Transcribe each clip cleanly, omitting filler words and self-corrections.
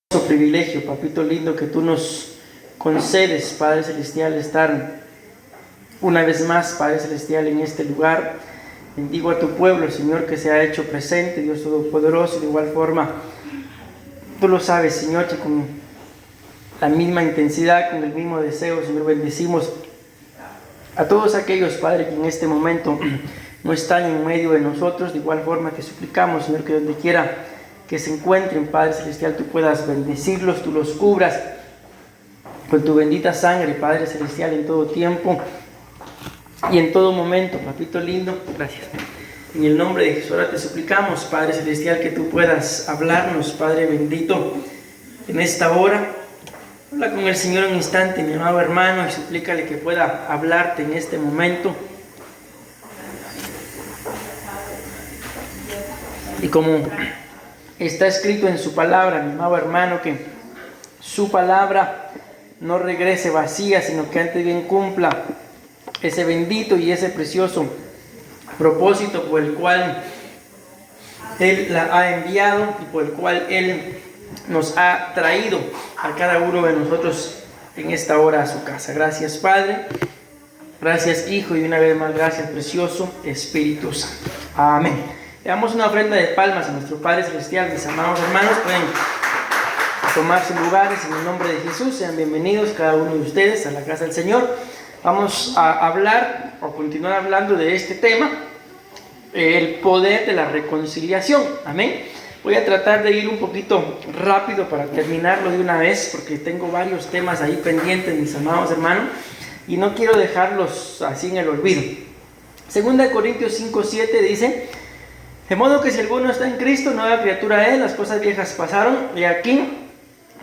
Privilegio, papito lindo, que tú nos concedes, Padre Celestial, estar una vez más, Padre Celestial, en este lugar. Bendigo a tu pueblo, Señor, que se ha hecho presente, Dios Todopoderoso. De igual forma, tú lo sabes, Señor, que con la misma intensidad, con el mismo deseo, Señor, bendecimos a todos aquellos, Padre, que en este momento no están en medio de nosotros. De igual forma que suplicamos, Señor, que donde quiera que se encuentren, Padre Celestial, tú puedas bendecirlos, tú los cubras con tu bendita sangre, Padre Celestial, en todo tiempo y en todo momento, papito lindo. Gracias. En el nombre de Jesús ahora te suplicamos, Padre Celestial, que tú puedas hablarnos, Padre bendito, en esta hora. Habla con el Señor un instante, mi amado hermano, y suplícale que pueda hablarte en este momento. Y como está escrito en su palabra, mi amado hermano, que su palabra no regrese vacía, sino que antes bien cumpla ese bendito y ese precioso propósito por el cual Él la ha enviado y por el cual Él nos ha traído a cada uno de nosotros en esta hora a su casa. Gracias, Padre. Gracias, Hijo, y una vez más gracias, precioso Espíritu Santo. Amén. Le damos una ofrenda de palmas a nuestro Padre Celestial. Mis amados hermanos, pueden tomar sus lugares en el nombre de Jesús. Sean bienvenidos cada uno de ustedes a la casa del Señor. Vamos a hablar o continuar hablando de este tema, el poder de la reconciliación. Amén. Voy a tratar de ir un poquito rápido para terminarlo de una vez, porque tengo varios temas ahí pendientes, mis amados hermanos, y no quiero dejarlos así en el olvido. 2 Corintios 5:7 dice: de modo que si alguno está en Cristo, nueva criatura es, las cosas viejas pasaron y aquí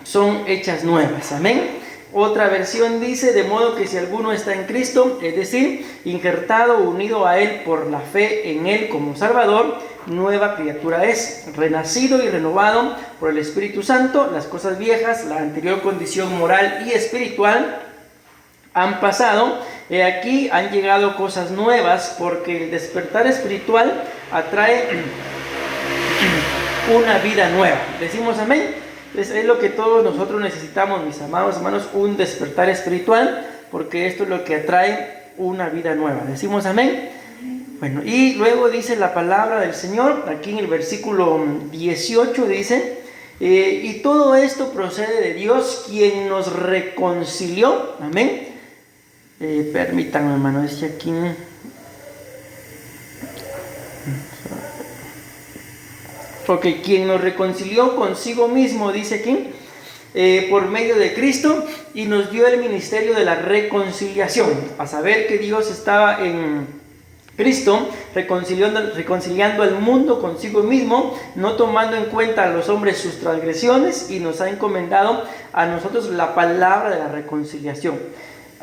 son hechas nuevas. Amén. Otra versión dice: de modo que si alguno está en Cristo, es decir, injertado, unido a Él por la fe en Él como Salvador, nueva criatura es, renacido y renovado por el Espíritu Santo, las cosas viejas, la anterior condición moral y espiritual, han pasado, y aquí han llegado cosas nuevas, porque el despertar espiritual atrae una vida nueva. Decimos amén. Es lo que todos nosotros necesitamos, mis amados hermanos, un despertar espiritual, porque esto es lo que atrae una vida nueva. Decimos amén. Bueno, y luego dice la palabra del Señor, aquí en el versículo 18 dice: y todo esto procede de Dios, quien nos reconcilió. Amén. Permítanme, hermano, dice aquí. Porque quien nos reconcilió consigo mismo, dice aquí, por medio de Cristo, y nos dio el ministerio de la reconciliación. A saber que Dios estaba en Cristo reconciliando al mundo consigo mismo, no tomando en cuenta a los hombres sus transgresiones, y nos ha encomendado a nosotros la palabra de la reconciliación.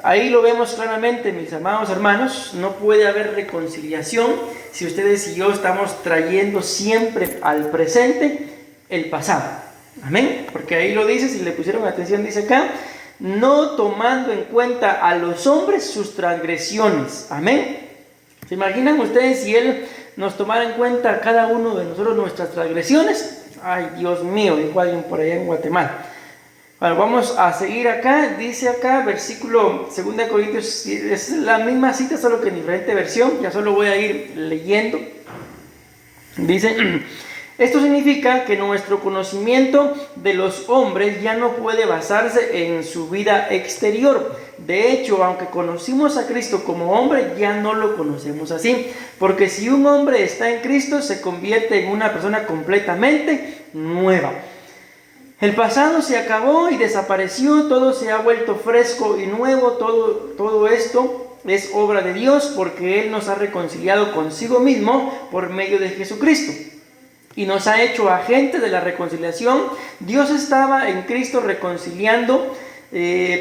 Ahí lo vemos claramente, mis amados hermanos. No puede haber reconciliación si ustedes y yo estamos trayendo siempre al presente el pasado. Amén. Porque ahí lo dice, si le pusieron atención, dice acá: no tomando en cuenta a los hombres sus transgresiones. Amén. ¿Se imaginan ustedes si Él nos tomara en cuenta a cada uno de nosotros nuestras transgresiones? Ay, Dios mío, dijo alguien por allá en Guatemala. Bueno, vamos a seguir acá. Dice acá, versículo 2 Corintios, es la misma cita, solo que en diferente versión. Ya solo voy a ir leyendo. Dice: esto significa que nuestro conocimiento de los hombres ya no puede basarse en su vida exterior. De hecho, aunque conocimos a Cristo como hombre, ya no lo conocemos así. Porque si un hombre está en Cristo, se convierte en una persona completamente nueva. El pasado se acabó y desapareció, todo se ha vuelto fresco y nuevo. Todo esto es obra de Dios, porque Él nos ha reconciliado consigo mismo por medio de Jesucristo y nos ha hecho agentes de la reconciliación. Dios estaba en Cristo reconciliando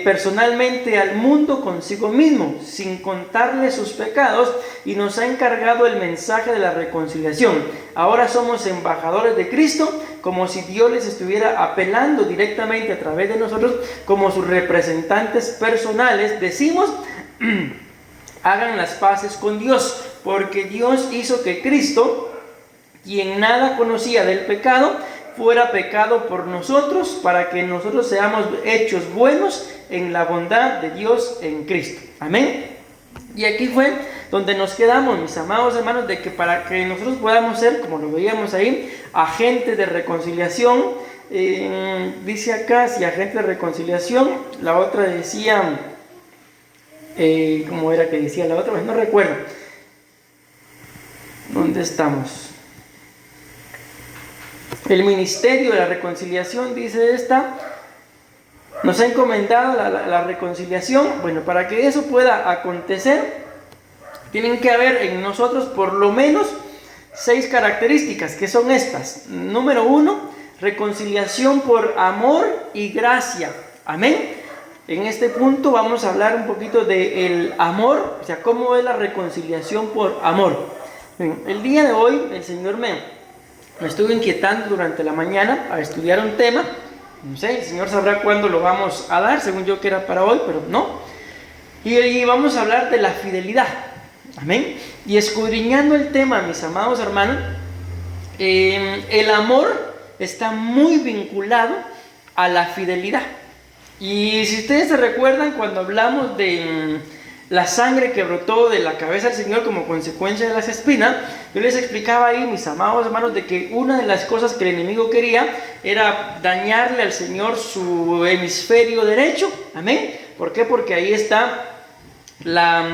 personalmente al mundo consigo mismo, sin contarle sus pecados, y nos ha encargado el mensaje de la reconciliación. Ahora somos embajadores de Cristo, como si Dios les estuviera apelando directamente a través de nosotros, como sus representantes personales. Decimos: hagan las paces con Dios, porque Dios hizo que Cristo, quien nada conocía del pecado, fuera pecado por nosotros, para que nosotros seamos hechos buenos en la bondad de Dios en Cristo. Amén. Y aquí fue donde nos quedamos, mis amados hermanos, de que para que nosotros podamos ser, como lo veíamos ahí, agentes de reconciliación. Dice acá, si agentes de reconciliación, la otra decía, ¿cómo era que decía la otra? Pues no recuerdo. ¿Dónde estamos? El ministerio de la reconciliación, dice esta, nos ha encomendado la reconciliación. Bueno, para que eso pueda acontecer, tienen que haber en nosotros por lo menos 6 características, que son estas. Número 1, reconciliación por amor y gracia. Amén. En este punto vamos a hablar un poquito del amor, o sea, cómo es la reconciliación por amor. Bien, el día de hoy el Señor me estuvo inquietando durante la mañana a estudiar un tema. No sé, el Señor sabrá cuándo lo vamos a dar, según yo que era para hoy, pero no. Y vamos a hablar de la fidelidad. Amén. Y escudriñando el tema, mis amados hermanos, el amor está muy vinculado a la fidelidad. Y si ustedes se recuerdan, cuando hablamos de la sangre que brotó de la cabeza del Señor como consecuencia de las espinas, yo les explicaba ahí, mis amados hermanos, de que una de las cosas que el enemigo quería era dañarle al Señor su hemisferio derecho. Amén. ¿Por qué? Porque ahí está la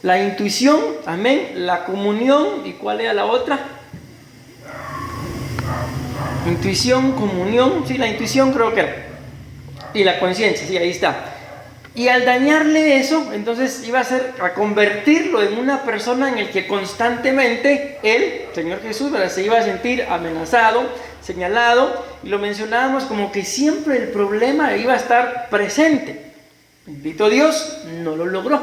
intuición, amén, la comunión. ¿Y cuál era la otra? Intuición, comunión, sí, la intuición creo que era. Y la conciencia, sí, ahí está. Y al dañarle eso, entonces iba a convertirlo en una persona en el que constantemente él, Señor Jesús, ¿verdad?, se iba a sentir amenazado, señalado, y lo mencionábamos como que siempre el problema iba a estar presente. Bendito Dios, no lo logró.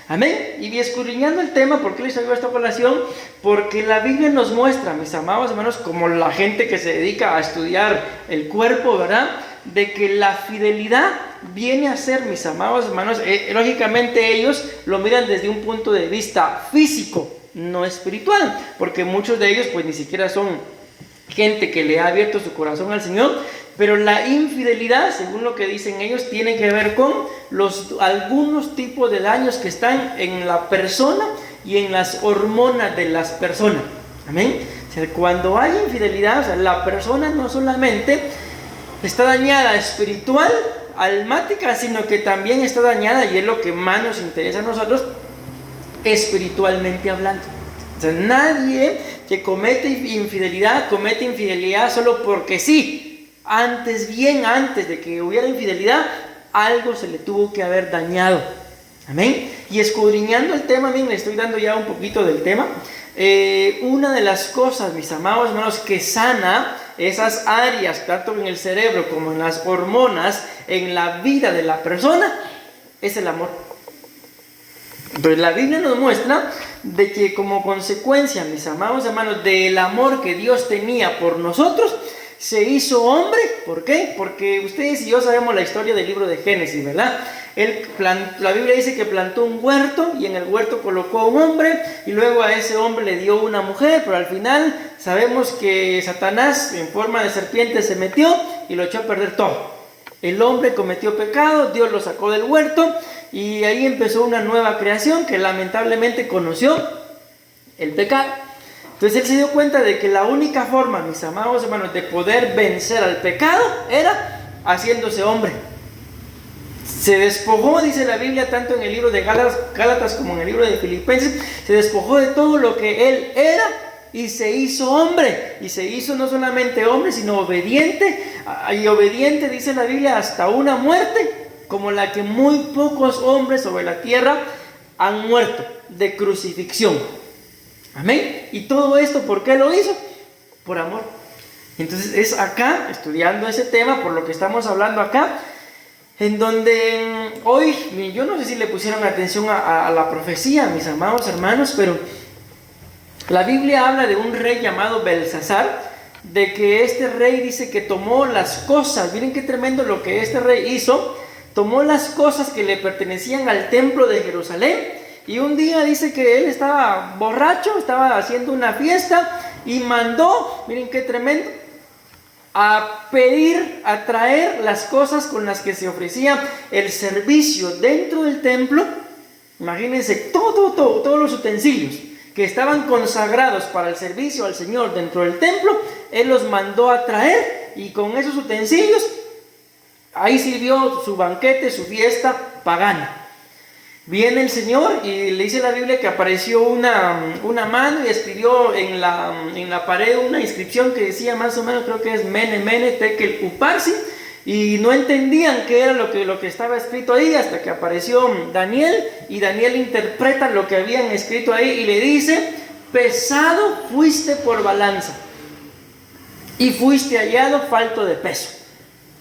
Amén. Y escudriñando el tema, ¿por qué les traigo esta colación? Porque la Biblia nos muestra, mis amados hermanos, como la gente que se dedica a estudiar el cuerpo, ¿verdad?, de que la fidelidad viene a ser, mis amados hermanos, lógicamente ellos lo miran desde un punto de vista físico, no espiritual, porque muchos de ellos pues ni siquiera son gente que le ha abierto su corazón al Señor. Pero la infidelidad, según lo que dicen ellos, tiene que ver con algunos tipos de daños que están en la persona y en las hormonas de las personas. Amén. O sea, cuando hay infidelidad, o sea, la persona no solamente está dañada espiritual, almática, sino que también está dañada, y es lo que más nos interesa a nosotros, espiritualmente hablando. O sea, nadie que comete infidelidad solo porque sí. Bien antes de que hubiera infidelidad, algo se le tuvo que haber dañado. Amén. Y escudriñando el tema, bien, le estoy dando ya un poquito del tema. Una de las cosas, mis amados hermanos, que sana esas áreas, tanto en el cerebro como en las hormonas, en la vida de la persona, es el amor. Entonces la Biblia nos muestra de que como consecuencia, mis amados hermanos, del amor que Dios tenía por nosotros, se hizo hombre. ¿Por qué? Porque ustedes y yo sabemos la historia del libro de Génesis, ¿verdad? La Biblia dice que plantó un huerto y en el huerto colocó a un hombre, y luego a ese hombre le dio una mujer, pero al final sabemos que Satanás en forma de serpiente se metió y lo echó a perder todo. El hombre cometió pecado, Dios lo sacó del huerto y ahí empezó una nueva creación que lamentablemente conoció el pecado. Entonces él se dio cuenta de que la única forma, mis amados hermanos, de poder vencer al pecado era haciéndose hombre. Se despojó, dice la Biblia, tanto en el libro de Gálatas como en el libro de Filipenses, se despojó de todo lo que él era y se hizo hombre. Y se hizo no solamente hombre, sino obediente. Y obediente, dice la Biblia, hasta una muerte, como la que muy pocos hombres sobre la tierra han muerto, de crucifixión. Amén. Y todo esto, ¿por qué lo hizo? Por amor. Entonces es acá, estudiando ese tema, por lo que estamos hablando acá, en donde hoy, yo no sé si le pusieron atención a la profecía, mis amados hermanos, pero la Biblia habla de un rey llamado Belsasar, de que este rey dice que tomó las cosas, miren qué tremendo lo que este rey hizo, tomó las cosas que le pertenecían al templo de Jerusalén, y un día dice que él estaba borracho, estaba haciendo una fiesta, y mandó, miren qué tremendo, a pedir, a traer las cosas con las que se ofrecía el servicio dentro del templo. Imagínense todos los utensilios que estaban consagrados para el servicio al Señor dentro del templo. Él los mandó a traer, y con esos utensilios ahí sirvió su banquete, su fiesta pagana. Viene el Señor y le dice la Biblia que apareció una mano y escribió en la pared una inscripción que decía más o menos, creo que es Mene Mene Tekel Uparsin, y no entendían qué era lo que estaba escrito ahí, hasta que apareció Daniel, y Daniel interpreta lo que habían escrito ahí y le dice: pesado fuiste por balanza y fuiste hallado falto de peso.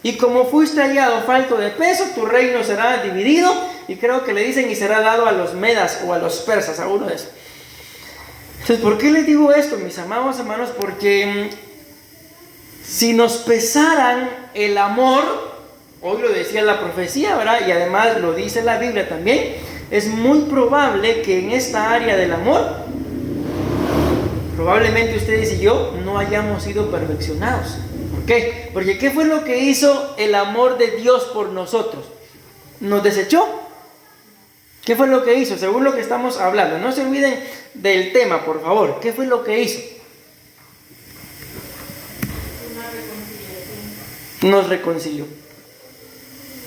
Y como fuiste hallado falto de peso, tu reino será dividido, y creo que le dicen, y será dado a los medas o a los persas, a uno de esos. Entonces, ¿por qué les digo esto, mis amados hermanos? Porque si nos pesaran el amor, hoy lo decía la profecía, ¿verdad? Y además lo dice la Biblia también, es muy probable que en esta área del amor, probablemente ustedes y yo no hayamos sido perfeccionados. ¿Por qué? Porque ¿qué fue lo que hizo el amor de Dios por nosotros? Nos desechó. ¿Qué fue lo que hizo? Según lo que estamos hablando. No se olviden del tema, por favor. ¿Qué fue lo que hizo? Nos reconcilió.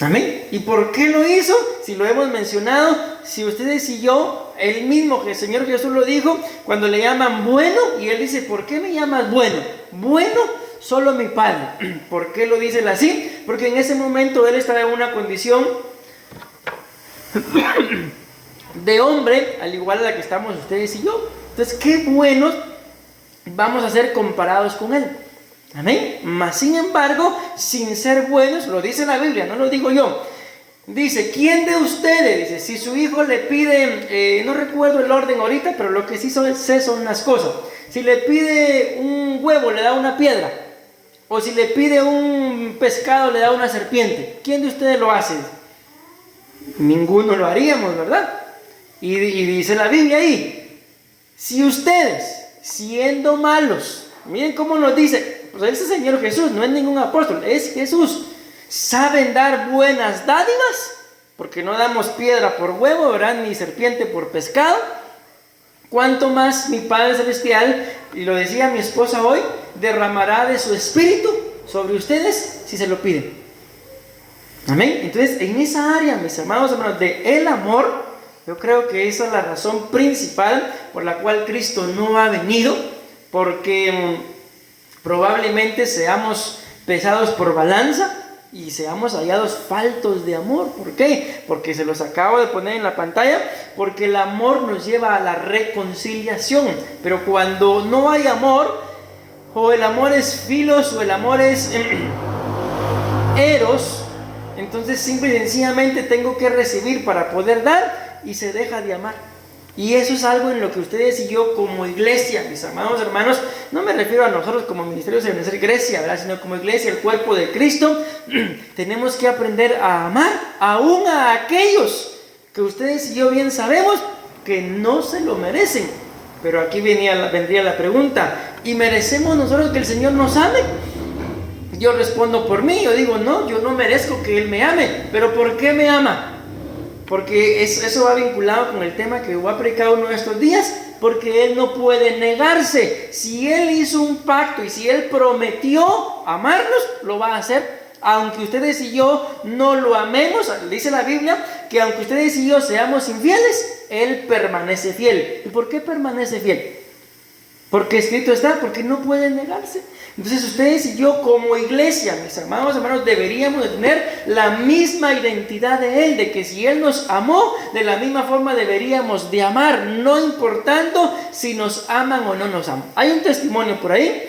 Amén. ¿Y por qué lo hizo? Si lo hemos mencionado, si ustedes y yo, el mismo que el Señor Jesús lo dijo, cuando le llaman bueno, y Él dice: ¿por qué me llamas bueno? Bueno, solo mi Padre. ¿Por qué lo dice él así? Porque en ese momento Él estaba en una condición de hombre, al igual a la que estamos ustedes y yo. Entonces, qué buenos vamos a ser comparados con Él. Amén. Mas sin embargo, sin ser buenos, lo dice la Biblia, no lo digo yo. Dice: ¿quién de ustedes, dice, si su hijo le pide, no recuerdo el orden ahorita, pero lo que sí sé son las cosas, si le pide un huevo, le da una piedra, o si le pide un pescado, le da una serpiente? ¿Quién de ustedes lo hace? Ninguno lo haríamos, ¿verdad? Y dice la Biblia ahí: si ustedes, siendo malos, miren cómo nos dice, pues es el Señor Jesús, no es ningún apóstol, es Jesús, saben dar buenas dádivas, porque no damos piedra por huevo, ¿verdad? Ni serpiente por pescado, cuánto más mi Padre Celestial, y lo decía mi esposa hoy, derramará de su espíritu sobre ustedes si se lo piden. Amén. Entonces, en esa área, mis amados hermanos, de el amor, yo creo que esa es la razón principal por la cual Cristo no ha venido, porque probablemente seamos pesados por balanza y seamos hallados faltos de amor. ¿Por qué? Porque se los acabo de poner en la pantalla, porque el amor nos lleva a la reconciliación. Pero cuando no hay amor, o el amor es filos, o el amor es eros, entonces simple y sencillamente tengo que recibir para poder dar, y se deja de amar. Y eso es algo en lo que ustedes y yo como iglesia, mis amados hermanos, no me refiero a nosotros como Ministerio de Ebenecer Grecia, ¿verdad?, sino como iglesia, el cuerpo de Cristo, tenemos que aprender a amar aún a aquellos que ustedes y yo bien sabemos que no se lo merecen. Pero aquí vendría la pregunta: ¿y merecemos nosotros que el Señor nos ame? Yo respondo por mí, yo digo: no, yo no merezco que Él me ame. ¿Pero por qué me ama? Porque eso va vinculado con el tema que voy a predicar uno de estos días, porque Él no puede negarse. Si Él hizo un pacto y si Él prometió amarnos, lo va a hacer. Aunque ustedes y yo no lo amemos, dice la Biblia que aunque ustedes y yo seamos infieles, Él permanece fiel. ¿Y por qué permanece fiel? Porque escrito está, porque no puede negarse. Entonces ustedes y yo como iglesia, mis amados hermanos, deberíamos de tener la misma identidad de Él, de que si Él nos amó, de la misma forma deberíamos de amar, no importando si nos aman o no nos aman. Hay un testimonio por ahí,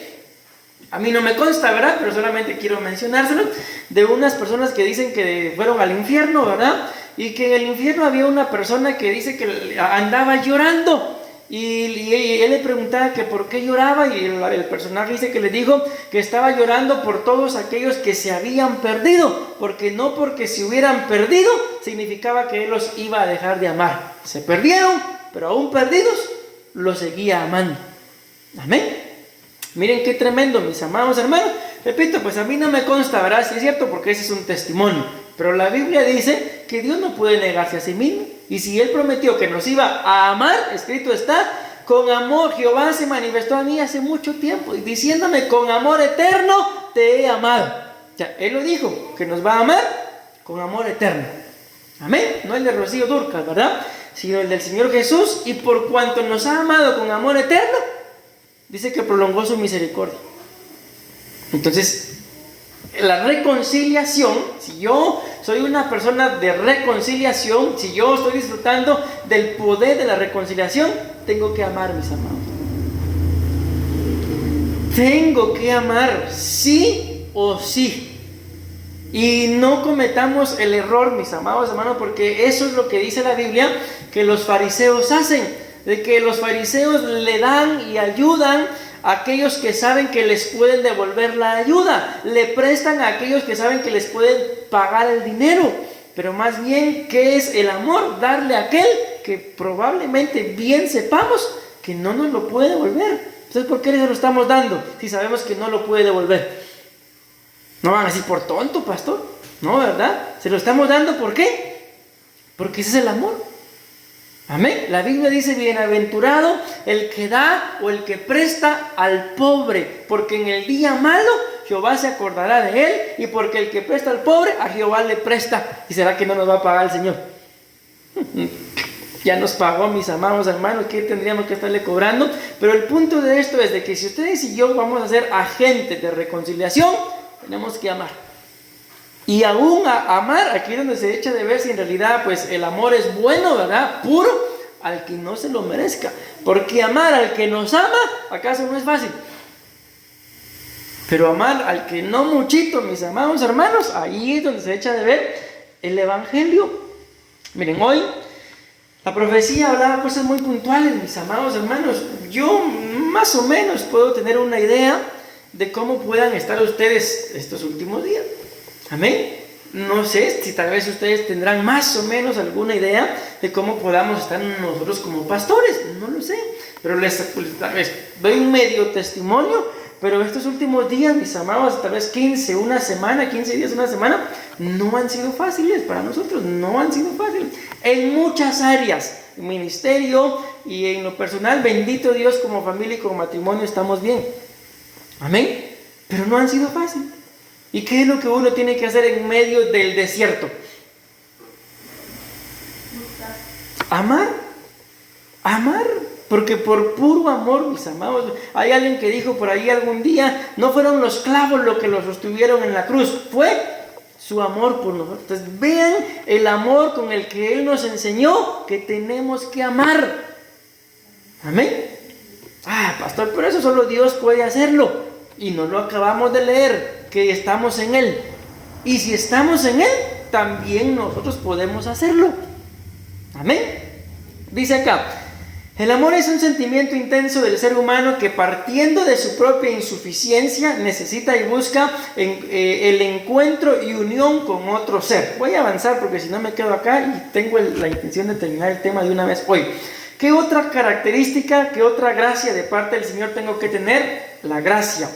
a mí no me consta, ¿verdad?, pero solamente quiero mencionárselo, de unas personas que dicen que fueron al infierno, ¿verdad?, y que en el infierno había una persona que dice que andaba llorando. Y él le preguntaba que por qué lloraba, y el personaje dice que le dijo que estaba llorando por todos aquellos que se habían perdido, porque no porque se hubieran perdido significaba que él los iba a dejar de amar. Se perdieron, pero aún perdidos los seguía amando. Amén. Miren qué tremendo, mis amados hermanos, Repito, pues a mí no me consta, ¿verdad? Si es cierto, porque ese es un testimonio. Pero la Biblia dice que Dios no puede negarse a sí mismo. Y si Él prometió que nos iba a amar, escrito está, con amor Jehová se manifestó a mí hace mucho tiempo, diciéndome, con amor eterno te he amado. O sea, Él lo dijo, que nos va a amar con amor eterno. Amén. No el de Rocío Durcal, ¿verdad? Sino el del Señor Jesús. Y por cuanto nos ha amado con amor eterno, dice que prolongó su misericordia. Entonces, la reconciliación, si yo soy una persona de reconciliación, si yo estoy disfrutando del poder de la reconciliación, tengo que amar, mis amados. Tengo que amar, sí o sí. Y no cometamos el error, mis amados hermanos, porque eso es lo que dice la Biblia que los fariseos hacen, de que los fariseos le dan y ayudan a aquellos que saben que les pueden devolver la ayuda, le prestan a aquellos que saben que les pueden pagar el dinero, pero más bien, ¿qué es el amor? Darle a aquel que probablemente bien sepamos que no nos lo puede devolver. Entonces, ¿por qué se lo estamos dando si sabemos que no lo puede devolver? No van a decir por tonto, pastor. No, ¿verdad? Se lo estamos dando, ¿por qué? Porque ese es el amor. Amén. La Biblia dice, bienaventurado el que da o el que presta al pobre, porque en el día malo Jehová se acordará de él, y porque el que presta al pobre, a Jehová le presta. ¿Y será que no nos va a pagar el Señor? Ya nos pagó, mis amados hermanos, ¿qué tendríamos que estarle cobrando? Pero el punto de esto es de que si ustedes y yo vamos a ser agentes de reconciliación, tenemos que amar. Y aún a amar, aquí es donde se echa de ver si en realidad pues el amor es bueno, ¿verdad? Puro, al que no se lo merezca. Porque amar al que nos ama, ¿acaso no es fácil? Pero amar al que no muchito, mis amados hermanos, ahí es donde se echa de ver el evangelio. Miren, hoy la profecía hablaba cosas muy puntuales, mis amados hermanos. Yo más o menos puedo tener una idea de cómo puedan estar ustedes estos últimos días. Amén. No sé si tal vez ustedes tendrán más o menos alguna idea de cómo podamos estar nosotros como pastores. No lo sé, pero les doy un medio testimonio. Pero estos últimos días, mis amados, tal vez 15 días, una semana, no han sido fáciles para nosotros. No han sido fáciles en muchas áreas, ministerio y en lo personal. Bendito Dios, como familia y como matrimonio estamos bien. Amén. Pero no han sido fáciles. ¿Y qué es lo que uno tiene que hacer en medio del desierto? Amar. Amar. Porque por puro amor, mis amados, hay alguien que dijo por ahí algún día, no fueron los clavos los que los sostuvieron en la cruz, fue su amor por nosotros. Entonces vean el amor con el que Él nos enseñó que tenemos que amar. Amén. Pastor, pero eso solo Dios puede hacerlo. Y no lo acabamos de leer, que estamos en Él. Y si estamos en Él, también nosotros podemos hacerlo. Amén. Dice acá, el amor es un sentimiento intenso del ser humano que, partiendo de su propia insuficiencia, necesita y busca el encuentro y unión con otro ser. Voy a avanzar porque si no me quedo acá y tengo la intención de terminar el tema de una vez hoy. ¿Qué otra característica, qué otra gracia de parte del Señor tengo que tener? La gracia.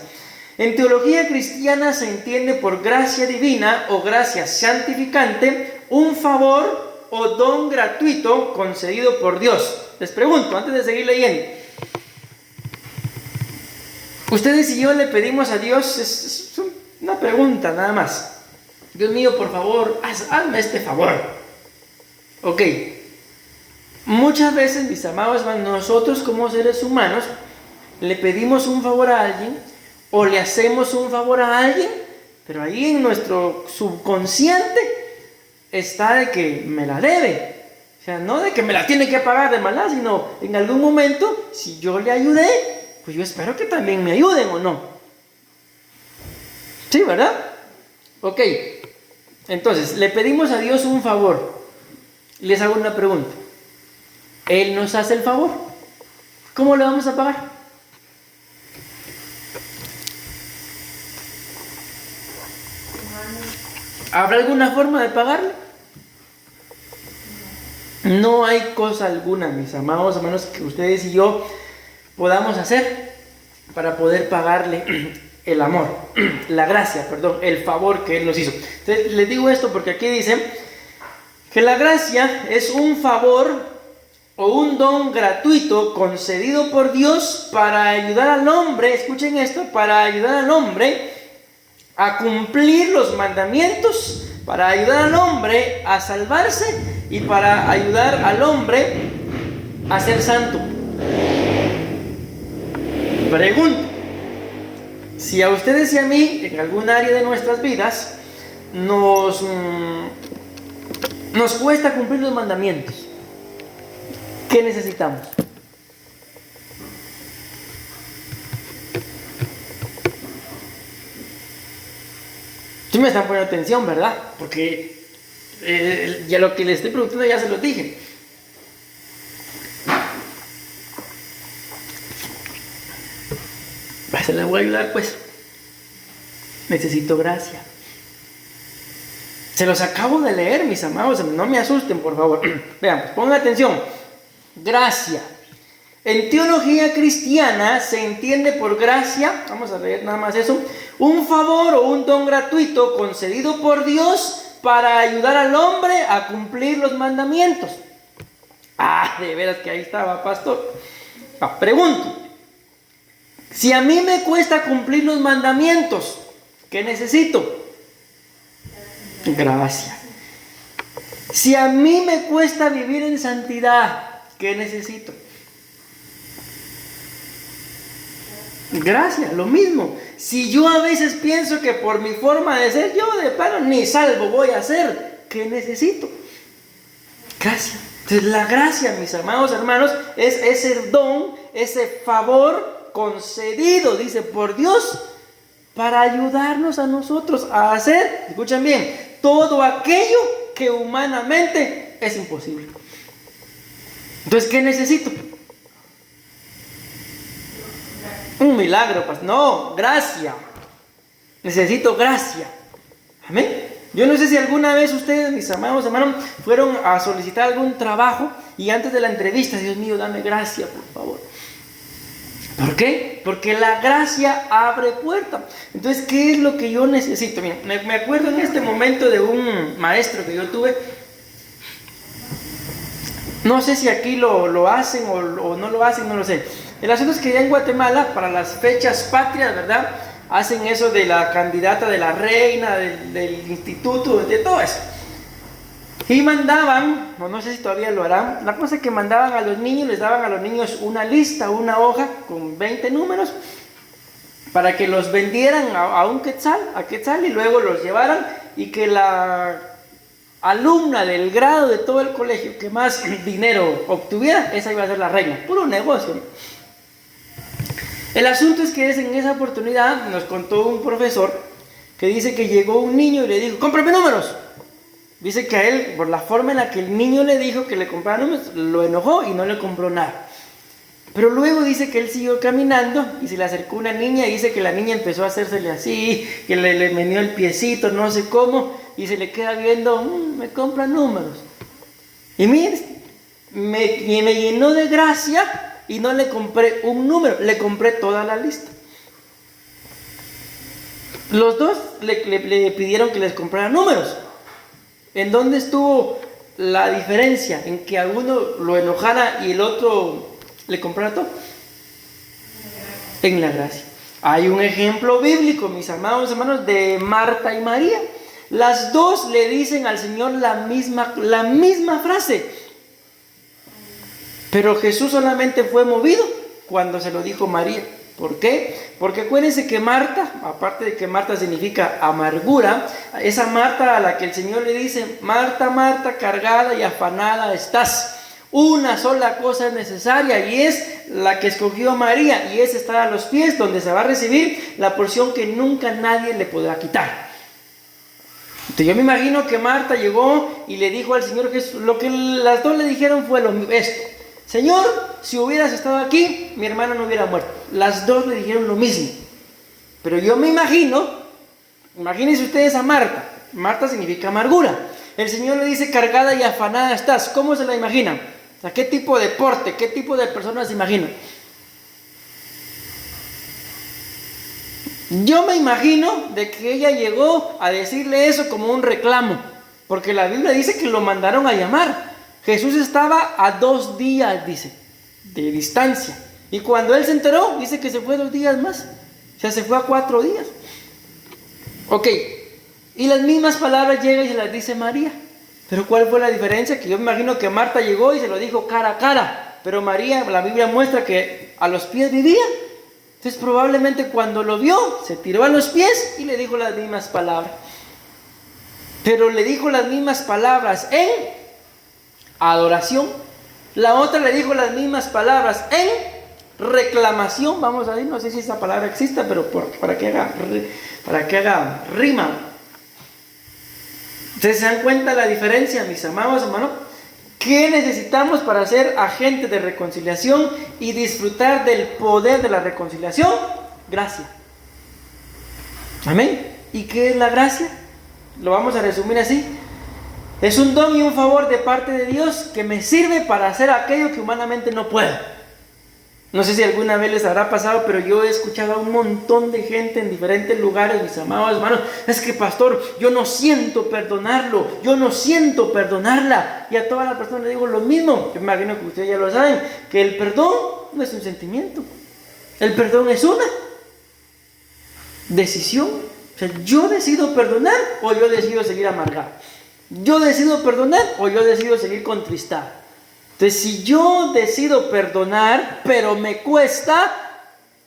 En teología cristiana se entiende por gracia divina o gracia santificante un favor o don gratuito concedido por Dios. Les pregunto, antes de seguir leyendo, ustedes y yo le pedimos a Dios, es una pregunta nada más. Dios mío, por favor, hazme este favor. Ok. Muchas veces, mis amados, nosotros como seres humanos le pedimos un favor a alguien o le hacemos un favor a alguien, pero ahí en nuestro subconsciente está de que me la debe. O sea, no de que me la tiene que pagar de maldad, sino en algún momento, si yo le ayudé, pues yo espero que también me ayuden, ¿o no? Sí, ¿verdad? Ok. Entonces, le pedimos a Dios un favor. Les hago una pregunta. Él nos hace el favor. ¿Cómo le vamos a pagar? ¿Habrá alguna forma de pagarle? No hay cosa alguna, mis amados hermanos, que ustedes y yo podamos hacer para poder pagarle el amor, la gracia, perdón, el favor que Él nos hizo. Entonces les digo esto porque aquí dice que la gracia es un favor o un don gratuito concedido por Dios para ayudar al hombre, escuchen esto, para ayudar al hombre a cumplir los mandamientos, para ayudar al hombre a salvarse y para ayudar al hombre a ser santo. Pregunto, si a ustedes y a mí, en algún área de nuestras vidas, nos cuesta cumplir los mandamientos, ¿qué necesitamos? Sí me están poniendo atención, ¿verdad? Porque ya lo que les estoy preguntando ya se los dije. Se les voy a ayudar, pues. Necesito gracia. Se los acabo de leer, mis amados, no me asusten, por favor. Vean, pues, pongan atención. Gracia. En teología cristiana se entiende por gracia, vamos a leer nada más eso, un favor o un don gratuito concedido por Dios para ayudar al hombre a cumplir los mandamientos. De veras que ahí estaba, pastor. Pregunto, si a mí me cuesta cumplir los mandamientos, ¿qué necesito? Gracia. Si a mí me cuesta vivir en santidad, ¿qué necesito? Gracias, lo mismo. Si yo a veces pienso que por mi forma de ser, yo de plano ni salvo voy a ser, ¿qué necesito? Gracia. Entonces la gracia, mis amados hermanos, es ese don, ese favor concedido, dice, por Dios, para ayudarnos a nosotros a hacer, escuchen bien, todo aquello que humanamente es imposible. Entonces, ¿qué necesito? Un milagro, pues no, gracia. Necesito gracia. Amén. Yo no sé si alguna vez ustedes, mis amados hermanos, fueron a solicitar algún trabajo y antes de la entrevista, Dios mío, dame gracia, por favor. ¿Por qué? Porque la gracia abre puertas. Entonces, ¿qué es lo que yo necesito? Miren, me acuerdo en este momento de un maestro que yo tuve. No sé si aquí lo hacen o no lo hacen, no lo sé. El asunto es que ya en Guatemala, para las fechas patrias, ¿verdad? Hacen eso de la candidata de la reina, del instituto, de todo eso. Y mandaban, no sé si todavía lo harán, la cosa es que mandaban a los niños, les daban a los niños una lista, una hoja con 20 números, para que los vendieran a un quetzal, y luego los llevaran y que la alumna del grado de todo el colegio que más dinero obtuviera, esa iba a ser la reina. Puro negocio, ¿no? El asunto es que en esa oportunidad nos contó un profesor que dice que llegó un niño y le dijo, cómprame números. Dice que a él, por la forma en la que el niño le dijo que le comprara números, lo enojó y no le compró nada. Pero luego dice que él siguió caminando y se le acercó una niña y dice que la niña empezó a hacérsele así, que le meneó el piecito, no sé cómo, y se le queda viendo, me compra números. Y miren, me llenó de gracia y no le compré un número, le compré toda la lista. Los dos le pidieron que les comprara números. ¿En dónde estuvo la diferencia? En que a uno lo enojara y el otro le comprara todo. En la gracia. Hay un ejemplo bíblico, mis amados hermanos, de Marta y María. Las dos le dicen al Señor la misma frase. Pero Jesús solamente fue movido cuando se lo dijo María. ¿Por qué? Porque acuérdense que Marta, aparte de que Marta significa amargura, esa Marta a la que el Señor le dice, Marta, Marta, cargada y afanada estás. Una sola cosa es necesaria y es la que escogió María, y es estar a los pies donde se va a recibir la porción que nunca nadie le podrá quitar. Entonces yo me imagino que Marta llegó y le dijo al Señor Jesús, lo que las dos le dijeron fue esto. Señor, si hubieras estado aquí, mi hermano no hubiera muerto. Las dos le dijeron lo mismo. Pero yo me imagino, imagínense ustedes a Marta. Marta significa amargura. El Señor le dice, cargada y afanada estás. ¿Cómo se la imaginan? O sea, ¿qué tipo de porte, qué tipo de persona se imagina? Yo me imagino de que ella llegó a decirle eso como un reclamo, porque la Biblia dice que lo mandaron a llamar. Jesús estaba a 2 días, dice, de distancia. Y cuando él se enteró, dice que se fue 2 días más. O sea, se fue a 4 días. Ok, y las mismas palabras llega y se las dice María. Pero ¿cuál fue la diferencia? Que yo me imagino que Marta llegó y se lo dijo cara a cara. Pero María, la Biblia muestra que a los pies vivía. Entonces probablemente cuando lo vio, se tiró a los pies y le dijo las mismas palabras. Pero le dijo las mismas palabras en adoración. La otra le dijo las mismas palabras en reclamación. Vamos a ver, no sé si esa palabra exista, pero para que haga rima. ¿Ustedes se dan cuenta la diferencia, mis amados hermanos? ¿Qué necesitamos para ser agentes de reconciliación y disfrutar del poder de la reconciliación? Gracia. Amén. ¿Y qué es la gracia? Lo vamos a resumir así. Es un don y un favor de parte de Dios que me sirve para hacer aquello que humanamente no puedo. No sé si alguna vez les habrá pasado, pero yo he escuchado a un montón de gente en diferentes lugares, mis amados hermanos. Es que, pastor, yo no siento perdonarlo, yo no siento perdonarla. Y a todas las personas les digo lo mismo. Yo me imagino que ustedes ya lo saben, que el perdón no es un sentimiento. El perdón es una decisión. O sea, yo decido perdonar o yo decido seguir amargado. Yo decido perdonar o yo decido seguir contristado. Entonces, si yo decido perdonar, pero me cuesta,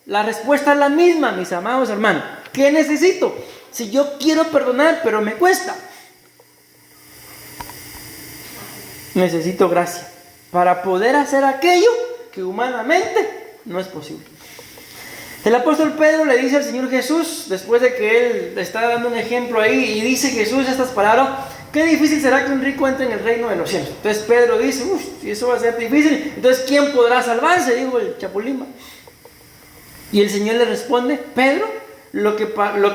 la respuesta es la misma, mis amados hermanos. ¿Qué necesito? Si yo quiero perdonar, pero me cuesta, necesito gracia para poder hacer aquello que humanamente no es posible. El apóstol Pedro le dice al Señor Jesús, después de que él le está dando un ejemplo ahí, y dice Jesús estas palabras: qué difícil será que un rico entre en el reino de los cielos. Entonces Pedro dice: si eso va a ser difícil, entonces ¿quién podrá salvarse? Dijo el chapulín. Y el Señor le responde: Pedro, lo que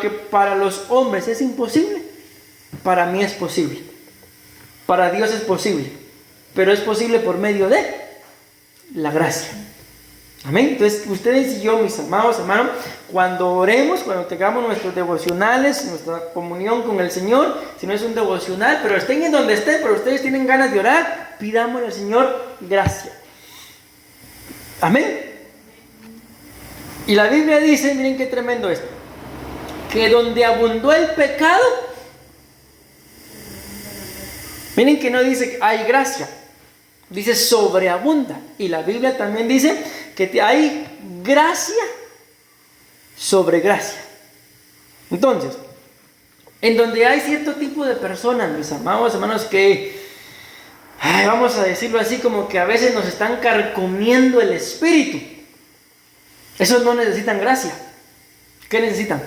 para los hombres es imposible, para mí es posible. Para Dios es posible, pero es posible por medio de la gracia. Amén. Entonces ustedes y yo, mis amados hermanos, cuando oremos, cuando tengamos nuestros devocionales, nuestra comunión con el Señor, si no es un devocional, pero estén en donde estén, pero ustedes tienen ganas de orar, pidámosle al Señor gracia. Amén. Y la Biblia dice, miren qué tremendo esto, que donde abundó el pecado, miren que no dice hay gracia, dice sobreabunda. Y la Biblia también dice que hay gracia sobre gracia. Entonces, en donde hay cierto tipo de personas, mis amados hermanos, que vamos a decirlo así, como que a veces nos están carcomiendo el espíritu, esos no necesitan gracia. ¿Qué necesitan?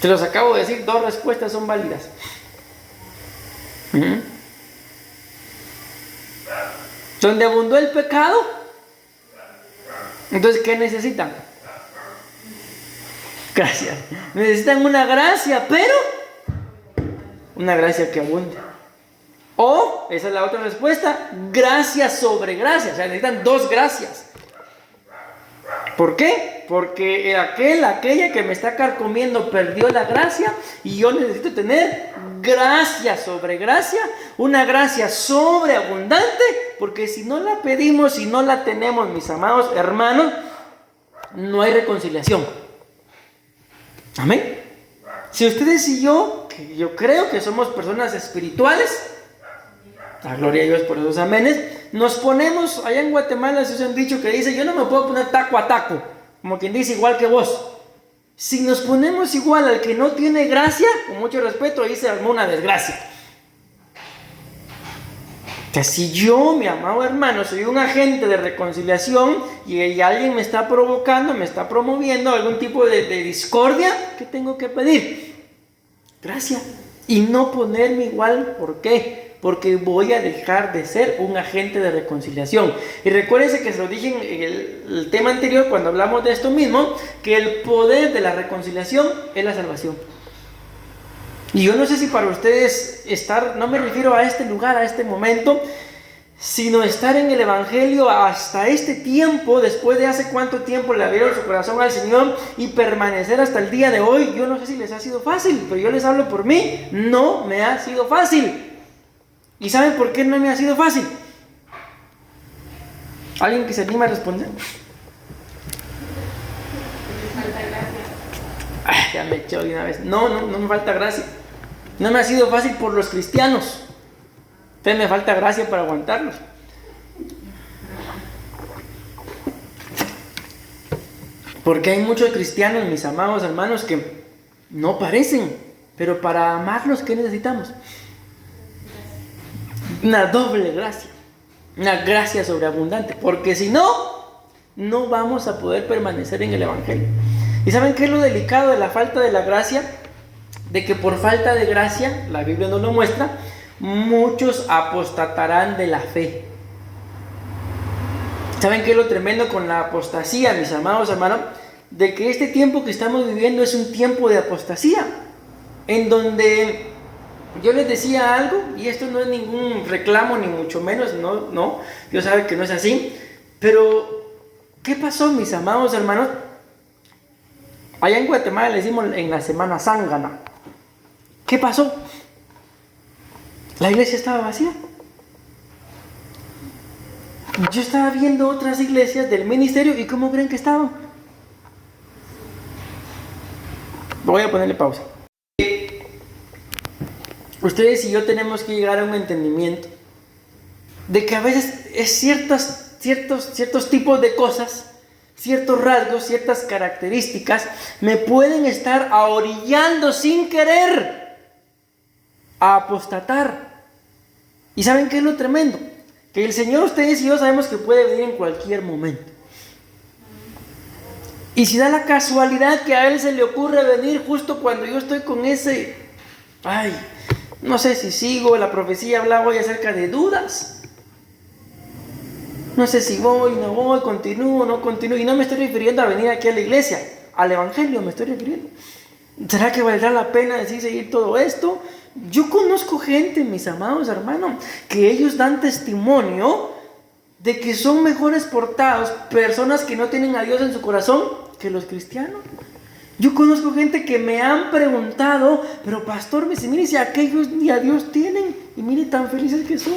Te los acabo de decir, 2 respuestas son válidas. Donde abundó el pecado, entonces ¿qué necesitan? Gracia. Necesitan una gracia, pero una gracia que abunde. O, esa es la otra respuesta, gracia sobre gracia. O sea, necesitan 2 gracias. ¿Por qué? Porque aquella que me está carcomiendo perdió la gracia, y yo necesito tener gracia sobre gracia, una gracia sobreabundante, porque si no la pedimos, si no la tenemos, mis amados hermanos, no hay reconciliación. Amén. Si ustedes y yo, que yo creo que somos personas espirituales, la gloria a Dios por esos amenes, nos ponemos, allá en Guatemala se usa un dicho que dice: yo no me puedo poner taco a taco, como quien dice, igual que vos. Si nos ponemos igual al que no tiene gracia, con mucho respeto, ahí se armó una desgracia. Que si yo, mi amado hermano, soy un agente de reconciliación y alguien me está provocando, me está promoviendo algún tipo de discordia, ¿qué tengo que pedir? Gracia. Y no ponerme igual. ¿Por qué? Porque voy a dejar de ser un agente de reconciliación. Y recuérdense que se lo dije en el tema anterior, cuando hablamos de esto mismo, que el poder de la reconciliación es la salvación. Y yo no sé si para ustedes no me refiero a este lugar, a este momento, sino estar en el Evangelio hasta este tiempo, después de hace cuánto tiempo le abrieron su corazón al Señor, y permanecer hasta el día de hoy. Yo no sé si les ha sido fácil, pero yo les hablo por mí, no me ha sido fácil. ¿Y saben por qué no me ha sido fácil? ¿Alguien que se anima a responder? Ya me echó de una vez. No me falta gracia. No me ha sido fácil por los cristianos. Entonces me falta gracia para aguantarlos. Porque hay muchos cristianos, mis amados hermanos, que no parecen, pero para amarlos, ¿qué necesitamos? Una doble gracia, una gracia sobreabundante, porque si no, no vamos a poder permanecer en el Evangelio. ¿Y saben qué es lo delicado de la falta de la gracia? De que por falta de gracia, la Biblia nos lo muestra, muchos apostatarán de la fe. ¿Saben qué es lo tremendo con la apostasía, mis amados hermanos? De que este tiempo que estamos viviendo es un tiempo de apostasía, en donde yo les decía algo, y esto no es ningún reclamo, ni mucho menos, no, Dios sabe que no es así, pero ¿qué pasó, mis amados hermanos? Allá en Guatemala le decimos en la Semana Zángana. ¿Qué pasó? La iglesia estaba vacía. Yo estaba viendo otras iglesias del ministerio, ¿y cómo creen que estaban? Voy a ponerle pausa. Ustedes y yo tenemos que llegar a un entendimiento de que a veces es ciertos tipos de cosas, ciertos rasgos, ciertas características me pueden estar ahorillando sin querer a apostatar. ¿Y saben qué es lo tremendo? Que el Señor, ustedes y yo sabemos que puede venir en cualquier momento. Y si da la casualidad que a Él se le ocurre venir justo cuando yo estoy con ese, no sé si sigo, la profecía hablaba hoy acerca de dudas. No sé si voy, no voy, continúo, no continúo. Y no me estoy refiriendo a venir aquí a la iglesia, al Evangelio me estoy refiriendo. ¿Será que valdrá la pena decir seguir todo esto? Yo conozco gente, mis amados hermanos, que ellos dan testimonio de que son mejores portados, personas que no tienen a Dios en su corazón, que los cristianos. Yo conozco gente que me han preguntado, pero pastor, me dice, mire si aquellos ni a Dios tienen, y mire tan felices que son.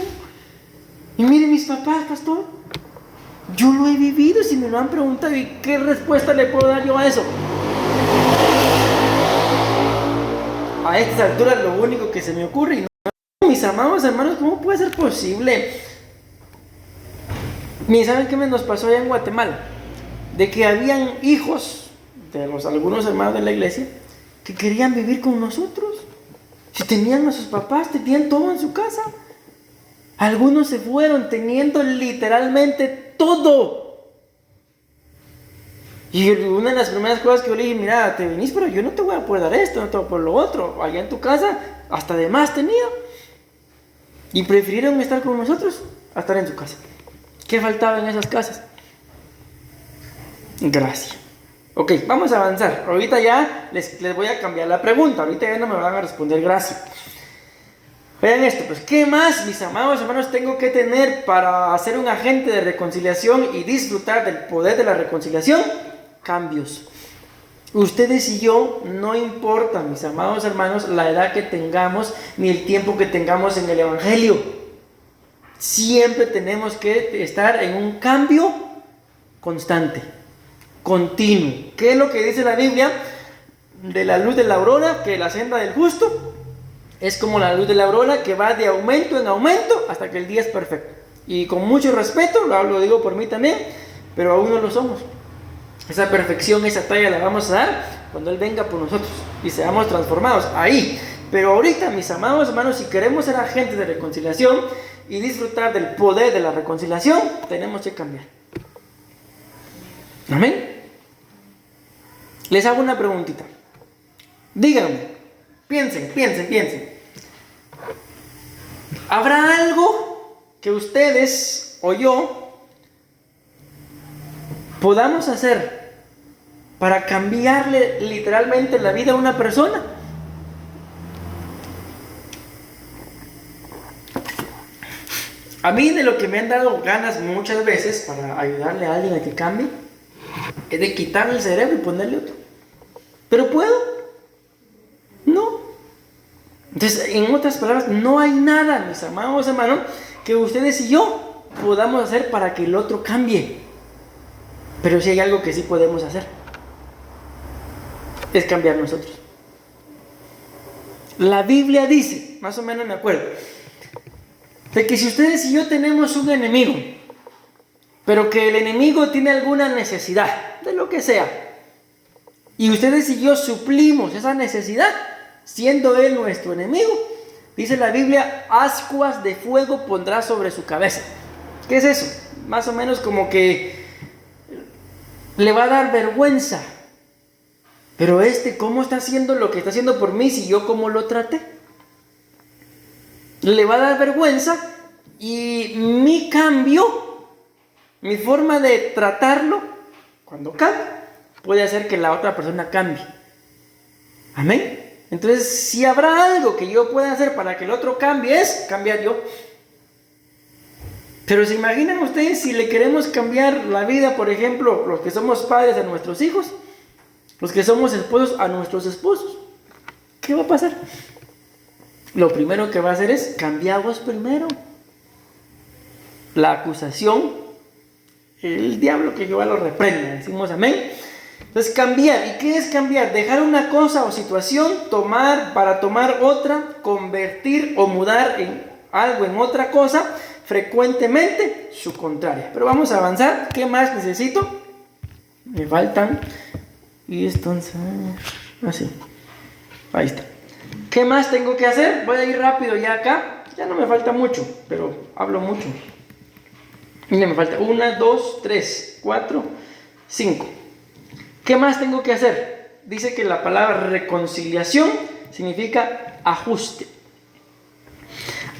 Y mire mis papás, pastor, yo lo he vivido, si me lo han preguntado, ¿y qué respuesta le puedo dar yo a eso? A estas alturas lo único que se me ocurre, y no, mis amados hermanos, ¿cómo puede ser posible? Miren, ¿saben qué nos pasó allá en Guatemala? De que habían hijos de algunos hermanos de la iglesia que querían vivir con nosotros. Si tenían a sus papás, tenían todo en su casa. Algunos se fueron teniendo literalmente todo. Y una de las primeras cosas que yo le dije, mira, te venís, pero yo no te voy a poder dar esto, no te voy a poder lo otro. Allá en tu casa, hasta de más tenía. Y prefirieron estar con nosotros a estar en su casa. ¿Qué faltaba en esas casas? Gracia. Ok, vamos a avanzar. Ahorita ya les voy a cambiar la pregunta. Ahorita ya no me van a responder gracia. Vean esto, pues, ¿qué más, mis amados hermanos, tengo que tener para ser un agente de reconciliación y disfrutar del poder de la reconciliación? Cambios. Ustedes y yo, no importa, mis amados hermanos, la edad que tengamos ni el tiempo que tengamos en el Evangelio. Siempre tenemos que estar en un cambio constante, continuo. ¿Qué es lo que dice la Biblia? De la luz de la aurora, que la senda del justo es como la luz de la aurora que va de aumento en aumento hasta que el día es perfecto. Y con mucho respeto, lo digo por mí también, pero aún no lo somos. Esa perfección, esa talla la vamos a dar cuando Él venga por nosotros y seamos transformados ahí. Pero ahorita, mis amados hermanos, si queremos ser agentes de reconciliación y disfrutar del poder de la reconciliación, tenemos que cambiar. ¿Amén? Les hago una preguntita. Díganme, piensen. ¿Habrá algo que ustedes o yo podamos hacer para cambiarle literalmente la vida a una persona? A mí de lo que me han dado ganas muchas veces para ayudarle a alguien a que cambie es de quitarle el cerebro y ponerle otro. ¿Pero puedo? No. Entonces, en otras palabras, no hay nada, mis amados hermanos, que ustedes y yo podamos hacer para que el otro cambie. Pero sí hay algo que sí podemos hacer. Es cambiar nosotros. La Biblia dice, más o menos me acuerdo, de que si ustedes y yo tenemos un enemigo, pero que el enemigo tiene alguna necesidad, de lo que sea, y ustedes y yo suplimos esa necesidad, siendo él nuestro enemigo, dice la Biblia, ascuas de fuego pondrá sobre su cabeza. ¿Qué es eso? Más o menos como que le va a dar vergüenza. Pero ¿cómo está haciendo lo que está haciendo por mí si yo cómo lo traté? Le va a dar vergüenza y mi cambio, mi forma de tratarlo, cuando cambia, puede hacer que la otra persona cambie. Amén. Entonces, si habrá algo que yo pueda hacer para que el otro cambie, es cambiar yo. Pero ¿se imaginan ustedes si le queremos cambiar la vida, por ejemplo, los que somos padres a nuestros hijos? Los que somos esposos a nuestros esposos. ¿Qué va a pasar? Lo primero que va a hacer es cambiarlos primero. La acusación, el diablo que Jehová lo reprenda. Decimos amén. Entonces cambiar. ¿Y qué es cambiar? Dejar una cosa o situación, para tomar otra, convertir o mudar en algo en otra cosa, frecuentemente su contraria. Pero vamos a avanzar. ¿Qué más necesito? Me faltan... Y entonces, así, ahí está. ¿Qué más tengo que hacer? Voy a ir rápido ya acá. Ya no me falta mucho, pero hablo mucho. Mira, me falta 1, 2, 3, 4, 5. ¿Qué más tengo que hacer? Dice que la palabra reconciliación significa ajuste.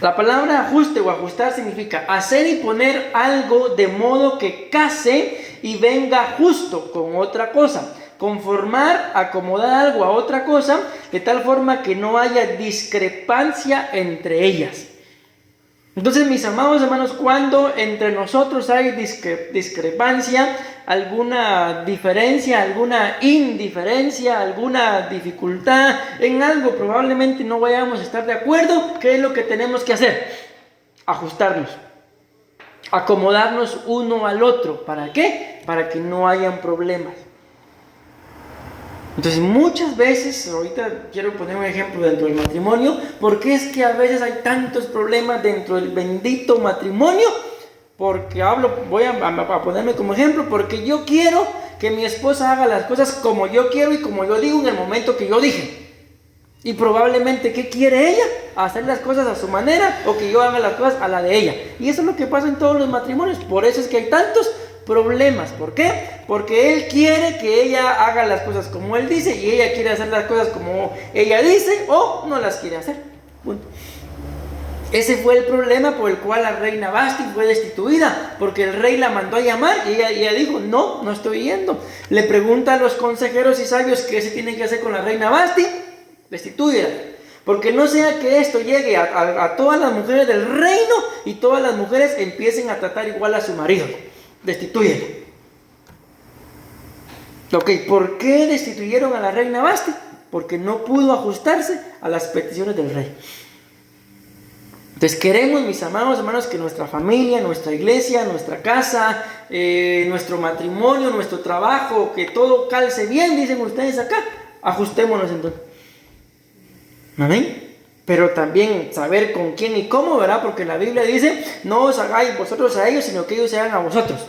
La palabra ajuste o ajustar significa hacer y poner algo de modo que case y venga justo con otra cosa. Conformar, acomodar algo a otra cosa, de tal forma que no haya discrepancia entre ellas. Entonces, mis amados hermanos, cuando entre nosotros hay discrepancia, alguna diferencia, alguna indiferencia, alguna dificultad en algo, probablemente no vayamos a estar de acuerdo. ¿Qué es lo que tenemos que hacer? Ajustarnos, acomodarnos uno al otro. ¿Para qué? Para que no hayan problemas. Entonces muchas veces, ahorita quiero poner un ejemplo dentro del matrimonio, porque es que a veces hay tantos problemas dentro del bendito matrimonio, porque voy a ponerme como ejemplo, porque yo quiero que mi esposa haga las cosas como yo quiero y como yo digo en el momento que yo dije. Y probablemente, ¿qué quiere ella? Hacer las cosas a su manera o que yo haga las cosas a la de ella. Y eso es lo que pasa en todos los matrimonios, por eso es que hay tantos problemas. ¿Por qué? Porque él quiere que ella haga las cosas como él dice y ella quiere hacer las cosas como ella dice o no las quiere hacer. Punto. Ese fue el problema por el cual la reina Vasti fue destituida, porque el rey la mandó a llamar y ella dijo, no estoy yendo. Le pregunta a los consejeros y sabios qué se tiene que hacer con la reina Vasti, destituida. Porque no sea que esto llegue a todas las mujeres del reino y todas las mujeres empiecen a tratar igual a su marido. Destituyelo. Ok, ¿por qué destituyeron a la reina Vasti? Porque no pudo ajustarse a las peticiones del rey. Entonces queremos, mis amados hermanos, que nuestra familia, nuestra iglesia, nuestra casa, nuestro matrimonio, nuestro trabajo, que todo calce bien, dicen ustedes acá. Ajustémonos entonces. ¿Amén? Pero también saber con quién y cómo, ¿verdad? Porque la Biblia dice, no os hagáis vosotros a ellos, sino que ellos se hagan a vosotros.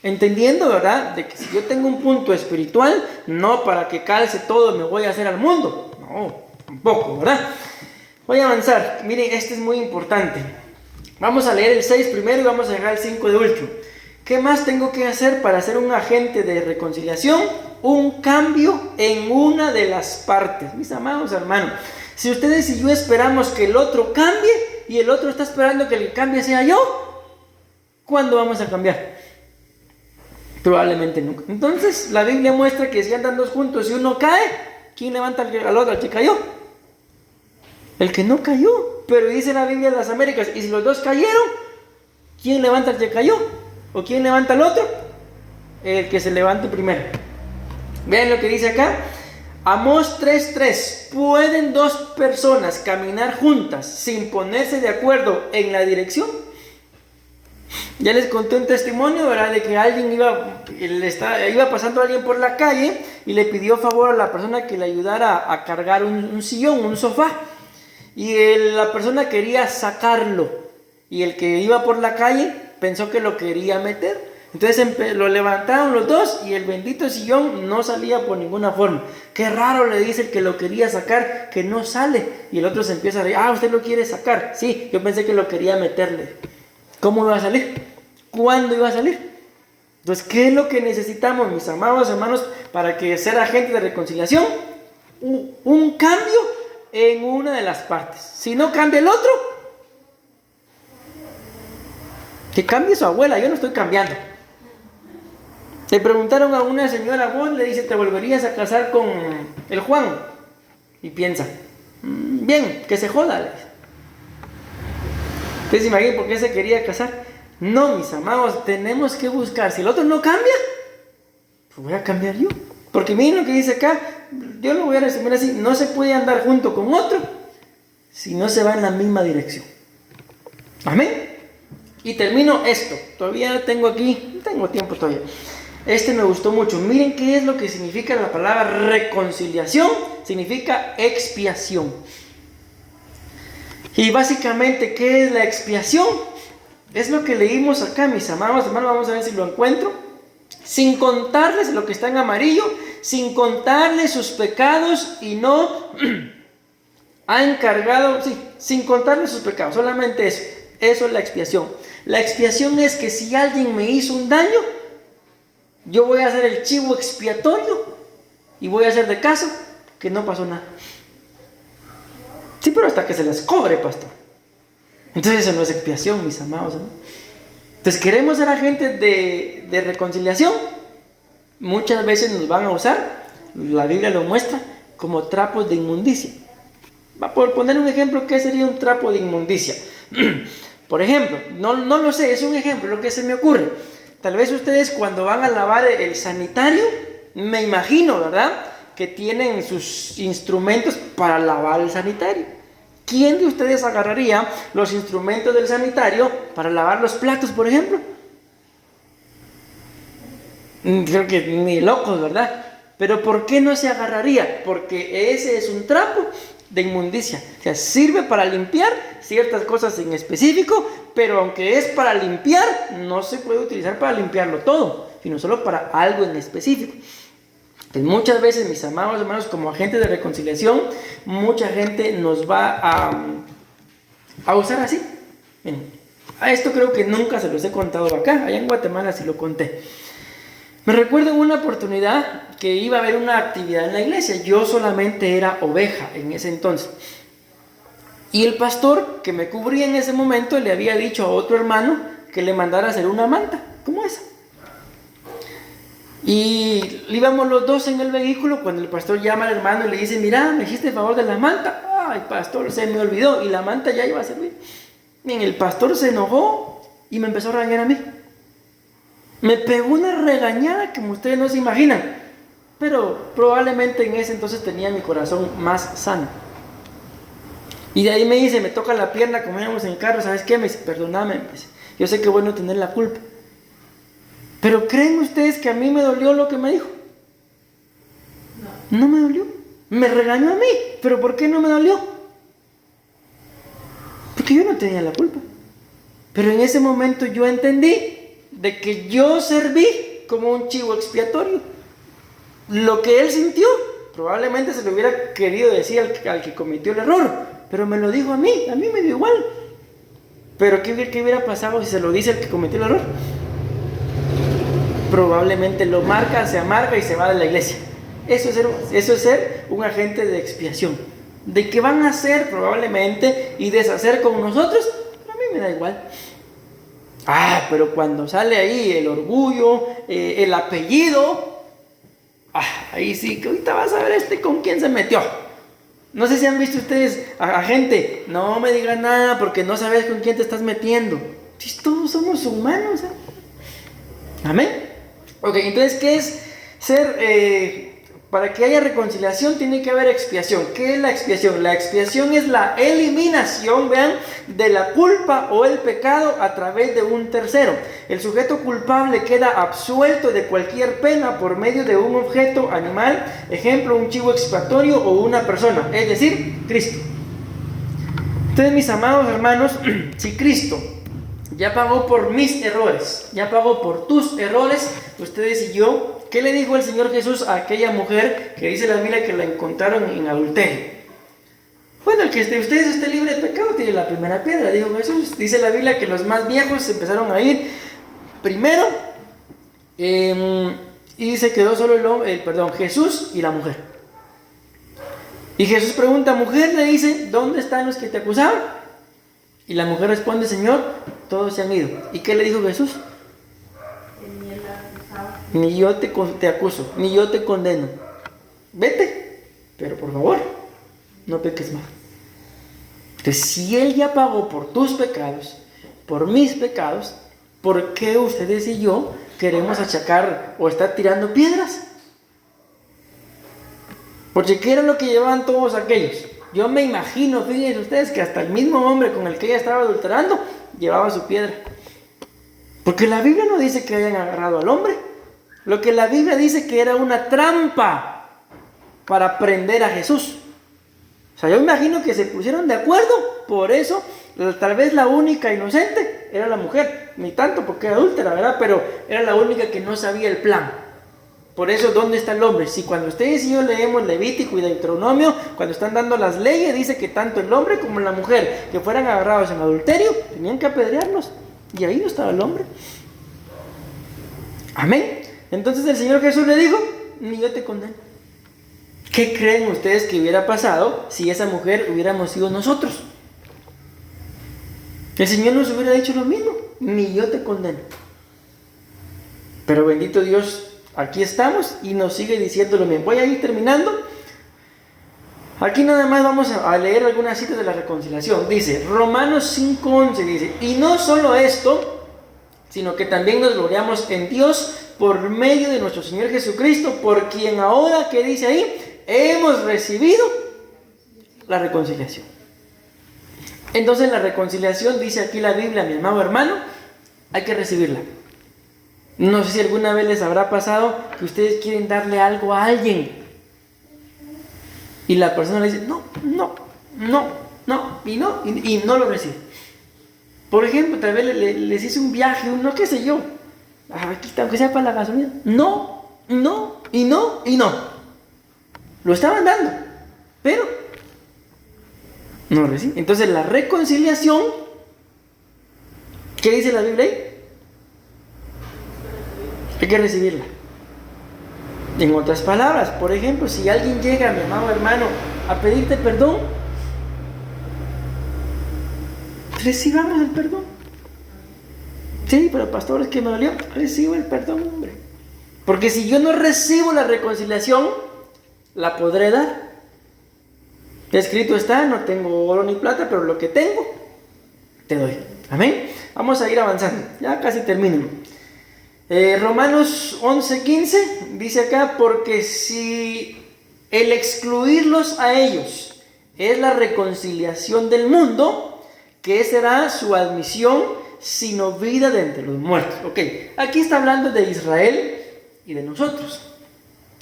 Entendiendo, ¿verdad? De que si yo tengo un punto espiritual, no para que calce todo me voy a hacer al mundo. No, tampoco, ¿verdad? Voy a avanzar. Miren, este es muy importante. Vamos a leer el 6 primero y vamos a dejar el 5 de último. ¿Qué más tengo que hacer para ser un agente de reconciliación? Un cambio en una de las partes. Mis amados hermanos, si ustedes y yo esperamos que el otro cambie y el otro está esperando que el que cambie sea yo, ¿cuándo vamos a cambiar? Probablemente nunca. Entonces la Biblia muestra que si andan dos juntos y uno cae, ¿quién levanta al otro, al que cayó? El que no cayó. Pero dice la Biblia de las Américas, y si los dos cayeron, ¿Quién levanta al que cayó? ¿O quién levanta al otro? El que se levante primero. Vean lo que dice acá. Amós 3:3. ¿Pueden dos personas caminar juntas sin ponerse de acuerdo en la dirección? Ya les conté un testimonio, ¿verdad? De que alguien iba pasando alguien por la calle y le pidió favor a la persona que le ayudara a cargar un sillón, un sofá. Y la persona quería sacarlo. Y el que iba por la calle pensó que lo quería meter. Entonces lo levantaron los dos y el bendito sillón no salía por ninguna forma. Qué raro, le dice el que lo quería sacar, que no sale. Y el otro se empieza a reír. ¿Usted lo quiere sacar? Sí, yo pensé que lo quería meterle. ¿Cómo iba a salir? ¿Cuándo iba a salir? Entonces, ¿qué es lo que necesitamos, mis amados hermanos, para que ser agentes de reconciliación? Un cambio en una de las partes. Si no cambia el otro, que cambie su abuela. Yo no estoy cambiando. Le preguntaron a una señora, vos, le dice, ¿te volverías a casar con el Juan? Y piensa, bien, que se joda, le dice. ¿Ustedes se imaginan por qué se quería casar? No, mis amados, tenemos que buscar. Si el otro no cambia, pues voy a cambiar yo. Porque miren lo que dice acá, yo lo voy a resumir así, no se puede andar junto con otro si no se va en la misma dirección. Amén. Y termino esto, todavía tengo tiempo todavía. Este me gustó mucho. Miren qué es lo que significa la palabra reconciliación. Significa expiación. Y básicamente, ¿qué es la expiación? Es lo que leímos acá, mis amados hermanos. Vamos a ver si lo encuentro. Sin contarles lo que está en amarillo, sin contarles sus pecados y no ha encargado, sin contarles sus pecados, solamente eso. Eso es la expiación. La expiación es que si alguien me hizo un daño, yo voy a hacer el chivo expiatorio y voy a hacer de caso que no pasó nada. Sí, pero hasta que se les cobre, pastor. Entonces eso no es expiación, mis amados, ¿no? Entonces queremos ser agentes de reconciliación. Muchas veces nos van a usar, la Biblia lo muestra, como trapos de inmundicia. Por poner un ejemplo, ¿qué sería un trapo de inmundicia? Por ejemplo, no lo sé, es un ejemplo lo que se me ocurre. Tal vez ustedes cuando van a lavar el sanitario, me imagino, ¿verdad?, que tienen sus instrumentos para lavar el sanitario. ¿Quién de ustedes agarraría los instrumentos del sanitario para lavar los platos, por ejemplo? Creo que ni locos, ¿verdad? Pero ¿por qué no se agarraría? Porque ese es un trapo de inmundicia. O sea, sirve para limpiar ciertas cosas en específico, pero aunque es para limpiar, no se puede utilizar para limpiarlo todo, sino solo para algo en específico. Entonces, muchas veces, mis amados hermanos, como agentes de reconciliación, mucha gente nos va a usar así. Miren, a esto creo que nunca se los he contado acá. Allá en Guatemala sí lo conté. Me recuerdo en una oportunidad que iba a haber una actividad en la iglesia. Yo solamente era oveja en ese entonces. Y el pastor que me cubría en ese momento le había dicho a otro hermano que le mandara a hacer una manta como esa. Y íbamos los dos en el vehículo cuando el pastor llama al hermano y le dice, mira, me hiciste el favor de la manta. Ay, pastor, se me olvidó y la manta ya iba a servir. Bien, el pastor se enojó y me empezó a regañar a mí. Me pegó una regañada como ustedes no se imaginan, pero probablemente en ese entonces tenía mi corazón más sano. Y de ahí me dice, me toca la pierna como íbamos en carro, ¿sabes qué? Me dice, perdóname, me dice, yo sé que bueno tener la culpa, pero ¿creen ustedes que a mí me dolió lo que me dijo? No me dolió, me regañó a mí, pero ¿por qué no me dolió? Porque yo no tenía la culpa, pero en ese momento yo entendí de que yo serví como un chivo expiatorio. Lo que él sintió, probablemente se lo hubiera querido decir al que cometió el error, pero me lo dijo a mí me dio igual. Pero ¿qué hubiera pasado si se lo dice al que cometió el error? Probablemente lo marca, se amarga y se va de la iglesia. Eso es ser un agente de expiación. ¿De qué van a hacer probablemente y deshacer con nosotros? Pero a mí me da igual. Pero cuando sale ahí el orgullo, el apellido, ahí sí, que ahorita vas a ver con quién se metió. No sé si han visto ustedes a gente, no me digan nada porque no sabes con quién te estás metiendo. Todos somos humanos. Amén. Ok, entonces, ¿qué es ser? Para que haya reconciliación tiene que haber expiación. ¿Qué es la expiación? La expiación es la eliminación, vean, de la culpa o el pecado a través de un tercero. El sujeto culpable queda absuelto de cualquier pena por medio de un objeto, animal, ejemplo, un chivo expiatorio o una persona, es decir, Cristo. Entonces, mis amados hermanos, si Cristo ya pagó por mis errores, ya pagó por tus errores, ustedes y yo, ¿qué le dijo el Señor Jesús a aquella mujer que dice la Biblia que la encontraron en adulterio? Bueno, el que de ustedes esté libre de pecado tiene la primera piedra, dijo Jesús. Dice la Biblia que los más viejos empezaron a ir primero y se quedó solo Jesús y la mujer. Y Jesús pregunta, mujer, le dice, ¿dónde están los que te acusaban? Y la mujer responde, Señor, todos se han ido. ¿Y qué le dijo Jesús? Ni yo te acuso, ni yo te condeno. Vete, pero por favor, no peques más. Entonces, si Él ya pagó por tus pecados, por mis pecados, ¿por qué ustedes y yo queremos achacar o estar tirando piedras? Porque ¿qué era lo que llevaban todos aquellos? Yo me imagino, fíjense ustedes, que hasta el mismo hombre con el que ella estaba adulterando llevaba su piedra. Porque la Biblia no dice que hayan agarrado al hombre. Lo que la Biblia dice que era una trampa para prender a Jesús. O sea, yo imagino que se pusieron de acuerdo. Por eso, tal vez la única inocente era la mujer. Ni tanto porque era adúltera, ¿verdad? Pero era la única que no sabía el plan. Por eso, ¿dónde está el hombre? Si cuando ustedes y yo leemos Levítico y Deuteronomio, cuando están dando las leyes, dice que tanto el hombre como la mujer que fueran agarrados en adulterio, tenían que apedrearlos. Y ahí no estaba el hombre. Amén. Entonces el Señor Jesús le dijo, ni yo te condeno. ¿Qué creen ustedes que hubiera pasado si esa mujer hubiéramos sido nosotros? El Señor nos hubiera dicho lo mismo, ni yo te condeno. Pero bendito Dios, aquí estamos y nos sigue diciendo lo mismo. Voy a ir terminando. Aquí nada más vamos a leer algunas citas de la reconciliación. Dice, Romanos 5:11 dice, y no solo esto, sino que también nos gloriamos en Dios por medio de nuestro Señor Jesucristo, por quien ahora, ¿qué dice ahí? Hemos recibido la reconciliación. Entonces la reconciliación, dice aquí la Biblia, mi amado hermano, hay que recibirla. No sé si alguna vez les habrá pasado que ustedes quieren darle algo a alguien y la persona le dice, no, y no lo recibe. Por ejemplo, tal vez les hice un viaje, qué sé yo, aquí está, aunque sea para la gasolina, no. Lo estaban dando, pero no recibe. Entonces la reconciliación, ¿qué dice la Biblia ahí? Hay que recibirla. En otras palabras, por ejemplo, si alguien llega, mi amado hermano, a pedirte perdón, recibamos el perdón. Sí, pero pastor, es que me dolió. Recibo el perdón, hombre. Porque si yo no recibo la reconciliación, la podré dar. Escrito está, no tengo oro ni plata, pero lo que tengo, te doy. Amén. Vamos a ir avanzando. Ya casi termino. Romanos 11:15 dice acá, porque si el excluirlos a ellos es la reconciliación del mundo, ¿qué será su admisión sino vida de entre los muertos? Ok, aquí está hablando de Israel y de nosotros,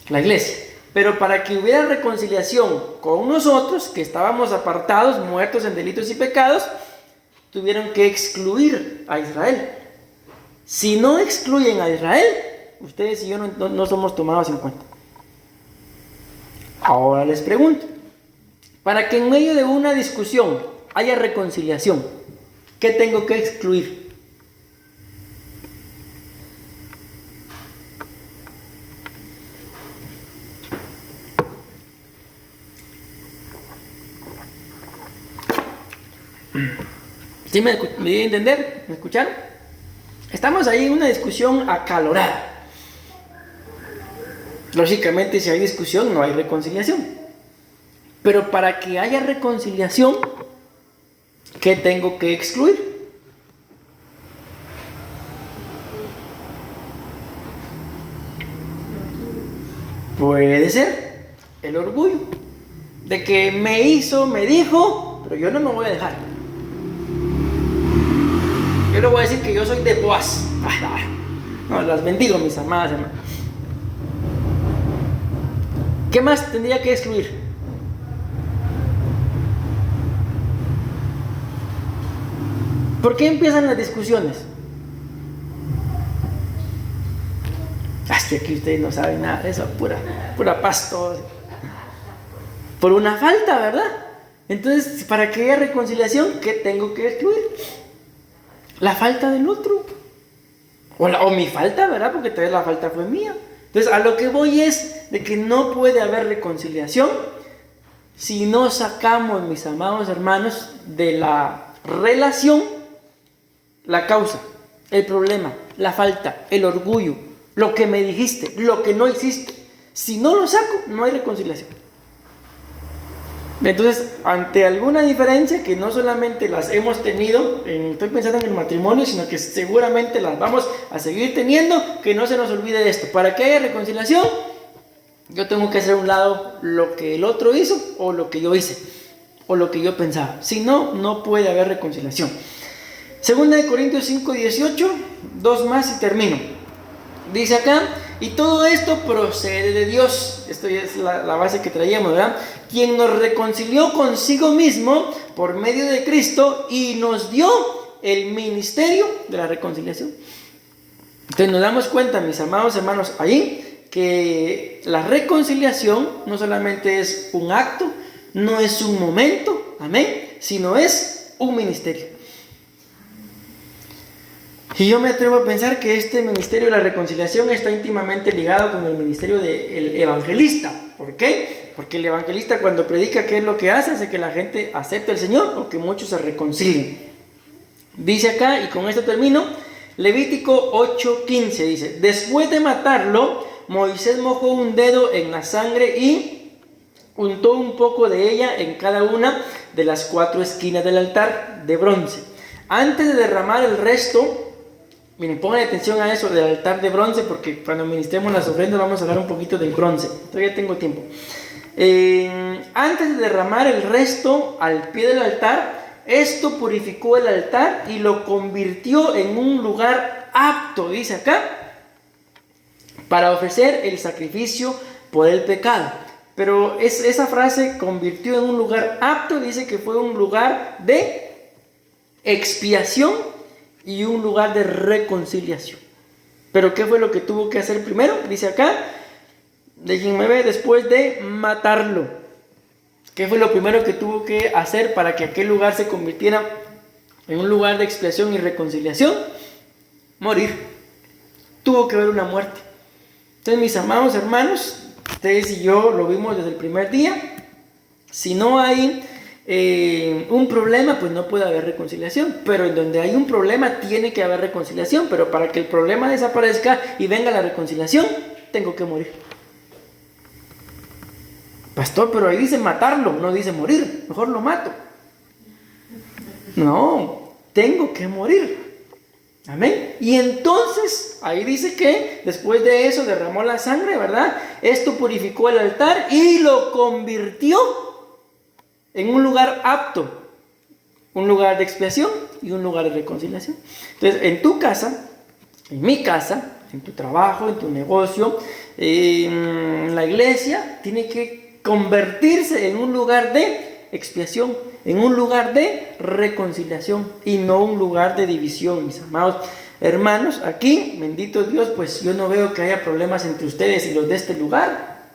la iglesia. Pero para que hubiera reconciliación con nosotros, que estábamos apartados, muertos en delitos y pecados, tuvieron que excluir a Israel. Si no excluyen a Israel, ustedes y yo no somos tomados en cuenta. Ahora les pregunto, para que en medio de una discusión haya reconciliación, ¿qué tengo que excluir? ¿Sí me di a entender? ¿Me escucharon? Estamos ahí en una discusión acalorada. Lógicamente, si hay discusión, no hay reconciliación. Pero para que haya reconciliación, ¿qué tengo que excluir? Puede ser el orgullo, de que me hizo, me dijo, pero yo no me voy a dejar. Yo le voy a decir que yo soy de Boaz. No, las bendigo, mis amadas hermanas. ¿Qué más tendría que excluir? ¿Por qué empiezan las discusiones? Hasta aquí ustedes no saben nada de eso, pura pasto. Por una falta, ¿verdad? Entonces, para que haya reconciliación, ¿qué tengo que excluir? La falta del otro. O mi falta, ¿verdad? Porque tal vez la falta fue mía. Entonces, a lo que voy es de que no puede haber reconciliación si no sacamos, mis amados hermanos, de la relación la causa, el problema, la falta, el orgullo, lo que me dijiste, lo que no hiciste. Si no lo saco, no hay reconciliación. Entonces, ante alguna diferencia que no solamente las hemos tenido, estoy pensando en el matrimonio, sino que seguramente las vamos a seguir teniendo, que no se nos olvide esto. Para que haya reconciliación, yo tengo que hacer a un lado lo que el otro hizo, o lo que yo hice, o lo que yo pensaba. Si no, no puede haber reconciliación. Segunda de Corintios 5:18, dos más y termino. Dice acá, y todo esto procede de Dios. Esto ya es la base que traíamos, ¿verdad? Quien nos reconcilió consigo mismo por medio de Cristo y nos dio el ministerio de la reconciliación. Entonces nos damos cuenta, mis amados hermanos, ahí que la reconciliación no solamente es un acto, no es un momento, amén, sino es un ministerio. Y yo me atrevo a pensar que este ministerio de la reconciliación está íntimamente ligado con el ministerio del evangelista. ¿Por qué? Porque el evangelista, cuando predica, ¿qué es lo que hace? Hace que la gente acepte al Señor o que muchos se reconcilien. Dice acá, y con esto termino, Levítico 8:15 dice: después de matarlo, Moisés mojó un dedo en la sangre y untó un poco de ella en cada una de las 4 esquinas del altar de bronce. Antes de derramar el resto, miren, pongan atención a eso del altar de bronce, porque cuando ministremos las ofrendas vamos a hablar un poquito del bronce. Todavía tengo tiempo. Antes de derramar el resto al pie del altar, esto purificó el altar y lo convirtió en un lugar apto, dice acá, para ofrecer el sacrificio por el pecado. Pero esa frase, convirtió en un lugar apto, dice que fue un lugar de expiación y un lugar de reconciliación. Pero ¿qué fue lo que tuvo que hacer primero? Dice acá, déjenme ver, después de matarlo. ¿Qué fue lo primero que tuvo que hacer para que aquel lugar se convirtiera en un lugar de expiación y reconciliación? Morir. Tuvo que haber una muerte. Entonces, mis amados hermanos, ustedes y yo lo vimos desde el primer día. Si no hay un problema, pues no puede haber reconciliación. Pero en donde hay un problema tiene que haber reconciliación. Pero para que el problema desaparezca y venga la reconciliación, tengo que morir. Pastor, pero ahí dice matarlo, no dice morir. Mejor lo mato. No, tengo que morir. Amén. Y entonces ahí dice que después de eso derramó la sangre, ¿verdad? Esto purificó el altar y lo convirtió en un lugar apto, un lugar de expiación y un lugar de reconciliación. Entonces, en tu casa, en mi casa, en tu trabajo, en tu negocio, en la iglesia, tiene que convertirse en un lugar de expiación, en un lugar de reconciliación y no un lugar de división, mis amados hermanos. Aquí, bendito Dios, pues yo no veo que haya problemas entre ustedes y los de este lugar.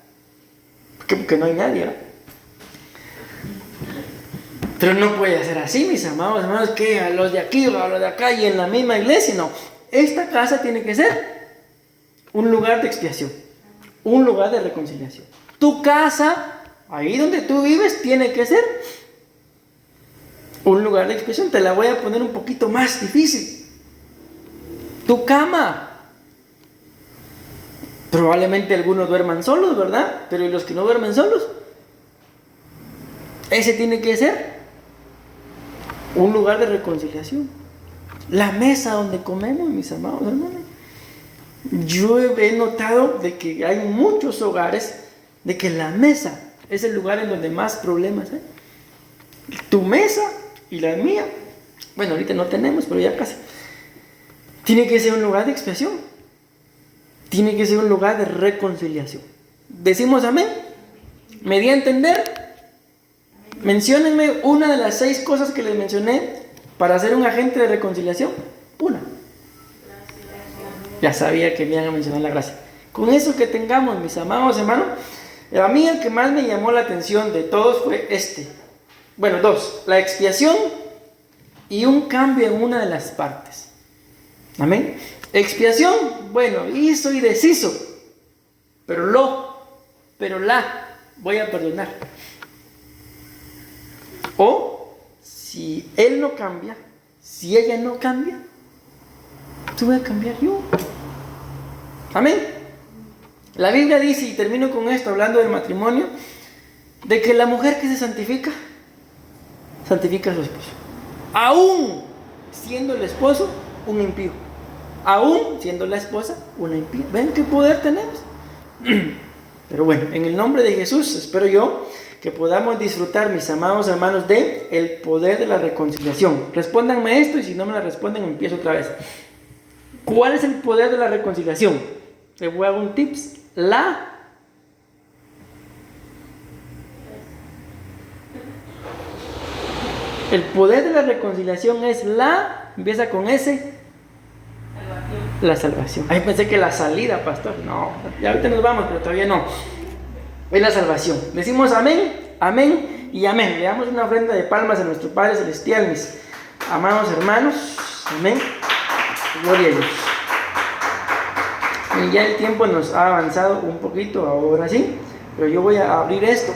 ¿Por qué? Porque no hay nadie, ¿verdad? Pero no puede ser así, mis amados hermanos, que a los de aquí o a los de acá y en la misma iglesia. No, esta casa tiene que ser un lugar de expiación, un lugar de reconciliación. Tu casa, ahí donde tú vives, tiene que ser un lugar de expiación. Te la voy a poner un poquito más difícil. Tu cama. Probablemente algunos duerman solos, ¿verdad? Pero ¿y los que no duermen solos? Ese tiene que ser un lugar de reconciliación. La mesa donde comemos, mis amados hermanos. Yo he notado de que hay muchos hogares de que la mesa es el lugar en donde más problemas hay. Tu mesa y la mía, bueno, ahorita no tenemos, pero ya casi. Tiene que ser un lugar de expiación. Tiene que ser un lugar de reconciliación. ¿Decimos amén? ¿Me di a entender? Menciónenme una de las 6 cosas que les mencioné para ser un agente de reconciliación. Una. Ya sabía que me iban a mencionar la gracia. Con eso que tengamos, mis amados hermanos, a mí el que más me llamó la atención de todos fue este. Bueno, 2. La expiación y un cambio en una de las partes. Amén. Expiación, bueno, hizo y deshizo, pero la voy a perdonar. O si él no cambia, si ella no cambia, tú voy a cambiar yo. Amén. La Biblia dice, y termino con esto hablando del matrimonio, de que la mujer que se santifica a su esposo, aún siendo el esposo un impío, aún siendo la esposa una impía. ¿Ven qué poder tenemos? Pero bueno, en el nombre de Jesús espero yo que podamos disfrutar, mis amados hermanos, de el poder de la reconciliación. Respóndanme esto, y si no me la responden empiezo otra vez. ¿Cuál es el poder de la reconciliación? Les voy a dar un tips. El poder de la reconciliación es empieza con S, la salvación. Ay, pensé que la salida, pastor. No, ya ahorita nos vamos, pero todavía no. Es la salvación. Decimos amén, amén y amén. Le damos una ofrenda de palmas a nuestro Padre Celestial, mis amados hermanos. Amén. Gloria a Dios. Y ya el tiempo nos ha avanzado un poquito, ahora sí. Pero yo voy a abrir esto.